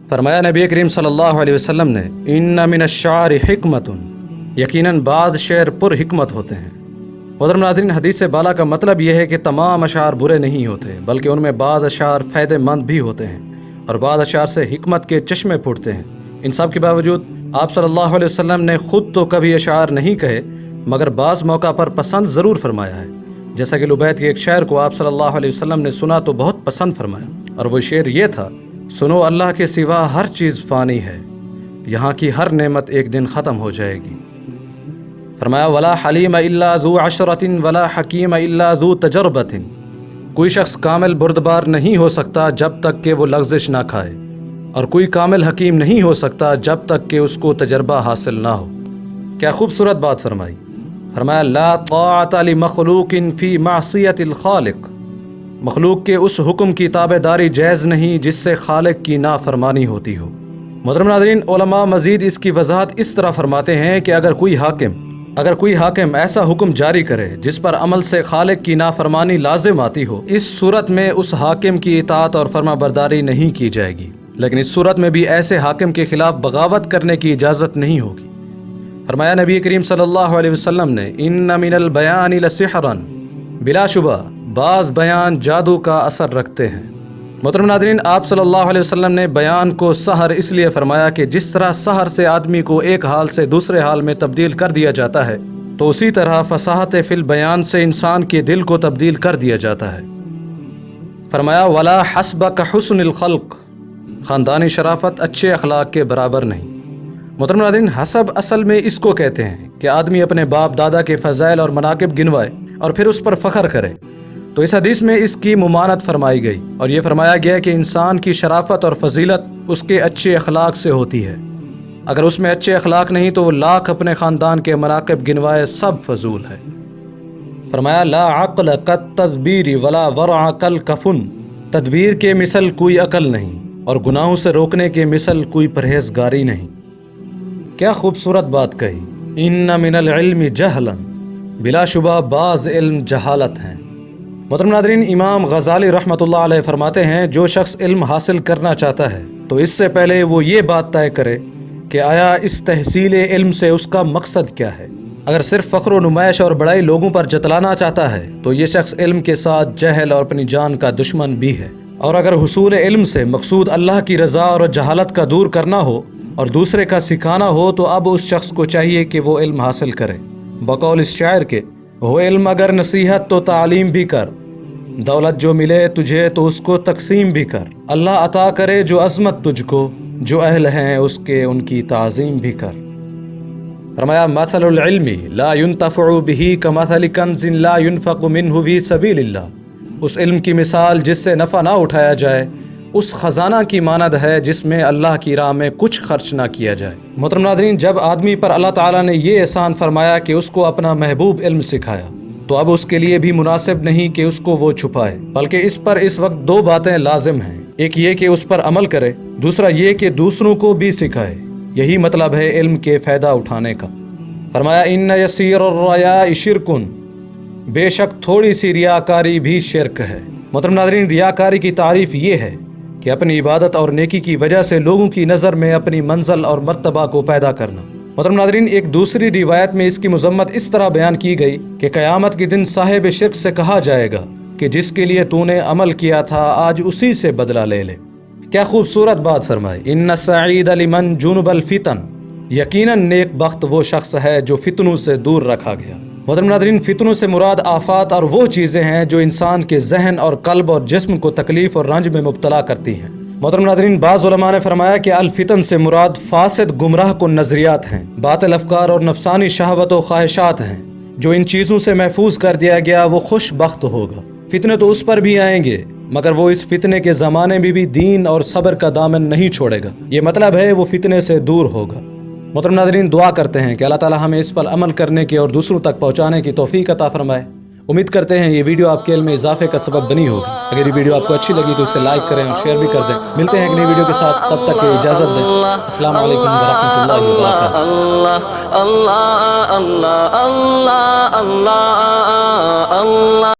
فرمایا نبی کریم صلی اللہ علیہ وسلم نے ان من الشعر حکمت، یقیناً بعض شعر پر حکمت ہوتے ہیں۔ محترم ناظرین، حدیث بالا کا مطلب یہ ہے کہ تمام اشعار برے نہیں ہوتے، بلکہ ان میں بعض اشعار فائدہ مند بھی ہوتے ہیں اور بعض اشعار سے حکمت کے چشمے پھوٹتے ہیں۔ ان سب کے باوجود آپ صلی اللہ علیہ وسلم نے خود تو کبھی اشعار نہیں کہے، مگر بعض موقع پر پسند ضرور فرمایا ہے۔ جیسا کہ لبید کے ایک شعر کو آپ صلی اللہ علیہ وسلم نے سنا تو بہت پسند فرمایا، اور وہ شعر یہ تھا: سنو، اللہ کے سوا ہر چیز فانی ہے، یہاں کی ہر نعمت ایک دن ختم ہو جائے گی۔ فرمایا ولا حلیم الا ذو عشرۃ ولا حکیم الا ذو تجربۃ، کوئی شخص کامل بردبار نہیں ہو سکتا جب تک کہ وہ لغزش نہ کھائے، اور کوئی کامل حکیم نہیں ہو سکتا جب تک کہ اس کو تجربہ حاصل نہ ہو۔ کیا خوبصورت بات فرمائی۔ فرمایا لا طاعت لمخلوق فی معصیت الخالق، مخلوق کے اس حکم کی تابع داری جائز نہیں جس سے خالق کی نافرمانی ہوتی ہو۔ محترم ناظرین، علماء مزید اس کی وضاحت اس طرح فرماتے ہیں کہ اگر کوئی حاکم ایسا حکم جاری کرے جس پر عمل سے خالق کی نافرمانی لازم آتی ہو، اس صورت میں اس حاکم کی اطاعت اور فرما برداری نہیں کی جائے گی، لیکن اس صورت میں بھی ایسے حاکم کے خلاف بغاوت کرنے کی اجازت نہیں ہوگی۔ فرمایا نبی کریم صلی اللہ علیہ وسلم نے ان من البیان لسحرا، بلا شبہ بعض بیان جادو کا اثر رکھتے ہیں۔ محترم ناظرین، آپ صلی اللہ علیہ وسلم نے بیان کو سحر اس لیے فرمایا کہ جس طرح سحر سے آدمی کو ایک حال سے دوسرے حال میں تبدیل کر دیا جاتا ہے، تو اسی طرح فصاحت فی البیان سے انسان کے دل کو تبدیل کر دیا جاتا ہے۔ فرمایا ولا حسبک حسن الخلق، خاندانی شرافت اچھے اخلاق کے برابر نہیں۔ محترم ناظرین، حسب اصل میں اس کو کہتے ہیں کہ آدمی اپنے باپ دادا کے فضائل اور مناقب گنوائے اور پھر اس پر فخر کرے، تو اس حدیث میں اس کی ممانعت فرمائی گئی اور یہ فرمایا گیا کہ انسان کی شرافت اور فضیلت اس کے اچھے اخلاق سے ہوتی ہے۔ اگر اس میں اچھے اخلاق نہیں تو وہ لاکھ اپنے خاندان کے مناقب گنوائے سب فضول ہے۔ فرمایا لا عقل کالتدبیر ولا ورع کالکفن، تدبیر کے مثل کوئی عقل نہیں اور گناہوں سے روکنے کے مثل کوئی پرہیزگاری نہیں۔ کیا خوبصورت بات کہی۔ ان من العلم جہلا، بلا شبہ بعض علم جہالت ہیں۔ محترم ناظرین، امام غزالی رحمۃ اللہ علیہ فرماتے ہیں جو شخص علم حاصل کرنا چاہتا ہے تو اس سے پہلے وہ یہ بات طے کرے کہ آیا اس تحصیل علم سے اس کا مقصد کیا ہے۔ اگر صرف فخر و نمائش اور بڑائی لوگوں پر جتلانا چاہتا ہے تو یہ شخص علم کے ساتھ جہل اور اپنی جان کا دشمن بھی ہے، اور اگر حصول علم سے مقصود اللہ کی رضا اور جہالت کا دور کرنا ہو اور دوسرے کا سکھانا ہو تو اب اس شخص کو چاہیے کہ وہ علم حاصل کرے۔ بقول اس شاعر کے، ہو علم اگر نصیحت تو تعلیم بھی کر، دولت جو ملے تجھے تو اس کو تقسیم بھی کر، اللہ عطا کرے جو عظمت تجھ کو، جو اہل ہیں اس کے ان کی تعظیم بھی کر۔ فرمایا مثل العلم لا ينتفع به كمثل کنز لا ينفق منه في سبيل اللہ، اس علم کی مثال جس سے نفع نہ اٹھایا جائے اس خزانہ کی مانند ہے جس میں اللہ کی راہ میں کچھ خرچ نہ کیا جائے۔ محترم ناظرین، جب آدمی پر اللہ تعالیٰ نے یہ احسان فرمایا کہ اس کو اپنا محبوب علم سکھایا تو اب اس کے لیے بھی مناسب نہیں کہ اس کو وہ چھپائے، بلکہ اس پر اس وقت دو باتیں لازم ہیں۔ ایک یہ کہ اس پر عمل کرے، دوسرا یہ کہ دوسروں کو بھی سکھائے۔ یہی مطلب ہے علم کے فائدہ اٹھانے کا۔ فرمایا ان یسیر الریاء شرک، بے شک تھوڑی سی ریاکاری بھی شرک ہے۔ محترم ناظرین، ریاکاری کی تعریف یہ ہے کہ اپنی عبادت اور نیکی کی وجہ سے لوگوں کی نظر میں اپنی منزل اور مرتبہ کو پیدا کرنا۔ محترم ناظرین، ایک دوسری روایت میں اس کی مذمت اس طرح بیان کی گئی کہ قیامت کے دن صاحب شرک سے کہا جائے گا کہ جس کے لیے تو نے عمل کیا تھا آج اسی سے بدلہ لے لے۔ کیا خوبصورت بات فرمائی۔ ان السعید لمن جنب الفتن، یقیناً نیک بخت وہ شخص ہے جو فتنوں سے دور رکھا گیا۔ محترم ناظرین، فتنوں سے مراد آفات اور وہ چیزیں ہیں جو انسان کے ذہن اور قلب اور جسم کو تکلیف اور رنج میں مبتلا کرتی ہیں۔ محترم ناظرین، بعض علماء نے فرمایا کہ الفتن سے مراد فاسد گمراہ کن نظریات ہیں، باطل افکار اور نفسانی شہوت و خواہشات ہیں۔ جو ان چیزوں سے محفوظ کر دیا گیا وہ خوش بخت ہوگا۔ فتنے تو اس پر بھی آئیں گے مگر وہ اس فتنے کے زمانے میں بھی دین اور صبر کا دامن نہیں چھوڑے گا، یہ مطلب ہے وہ فتنے سے دور ہوگا۔ محترم ناظرین، دعا کرتے ہیں کہ اللہ تعالی ہمیں اس پر عمل کرنے کی اور دوسروں تک پہنچانے کی توفیق عطا فرمائے۔ امید کرتے ہیں یہ ویڈیو آپ کے علم میں اضافے کا سبب بنی ہوگی۔ اگر یہ ویڈیو آپ کو اچھی لگی تو اسے لائک کریں اور شیئر بھی کر دیں۔ ملتے ہیں ایک نئی ویڈیو کے ساتھ، تب تک کی اجازت دیں۔ السلام علیکم ورحمۃ اللہ وبرکاتہ۔ اللہ اللہ اللہ اللہ اللہ اللہ